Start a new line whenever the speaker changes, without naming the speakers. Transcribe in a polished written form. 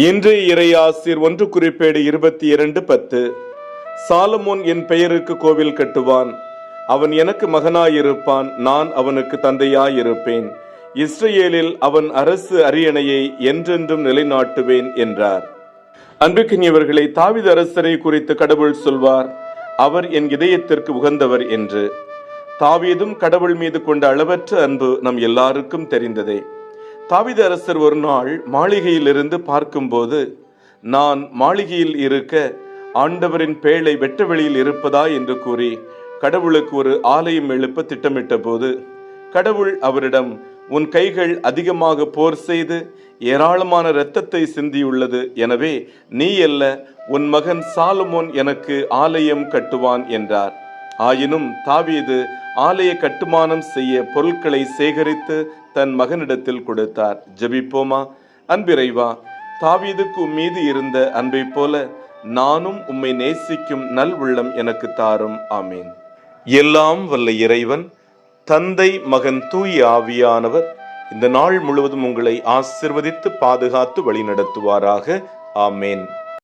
இன்றைய இறையாசிர் 1 குறிப்பேடு 22:10. சாலமோன் என் பெயருக்கு கோவில் கட்டுவான், அவன் எனக்கு மகனாயிருப்பான், நான் அவனுக்கு தந்தையாயிருப்பேன், இஸ்ரவேலில் அவன் அரசு அரியணையை என்றென்றும் நிலைநாட்டுவேன் என்றார். அன்புக்கினியவர்களை, தாவீது அரசரை குறித்து கடவுள் சொல்வார், அவர் என் இதயத்திற்கு உகந்தவர் என்று. தாவீதும் கடவுள் மீது கொண்ட அளவற்ற அன்பு நம் எல்லாருக்கும் தெரிந்ததே. தாவீது அரசர் ஒரு நாள் மாளிகையிலிருந்து பார்க்கும்போது, நான் மாளிகையில் இருக்க ஆண்டவரின் பேழை வெட்ட வெளியில் இருப்பதா என்று கூறி கடவுளுக்கு ஒரு ஆலயம் எழுப்ப திட்டமிட்ட போது, கடவுள் அவரிடம், உன் கைகள் அதிகமாக போர் செய்து ஏராளமான இரத்தத்தை சிந்தியுள்ளது, எனவே நீ அல்ல, உன் மகன் சாலமோன் எனக்கு ஆலயம் கட்டுவான் என்றார். ஆயினும் தாவீது ஆலய கட்டுமானம் செய்ய பொருட்களை சேகரித்து தன் மகனிடத்தில் கொடுத்தார். ஜெபிப்போமா. அன்பிறைவா, தாவீதுக்கு உம்மீது இருந்த அன்பை போல நானும் உம்மை நேசிக்கும் நல் உள்ளம் எனக்கு தாரும். ஆமீன். எல்லாம் வல்ல இறைவன், தந்தை, மகன், தூய ஆவியானவர் இந்த நாள் முழுவதும் உங்களை ஆசிர்வதித்து பாதுகாத்து வழி நடத்துவாராக. ஆமேன்.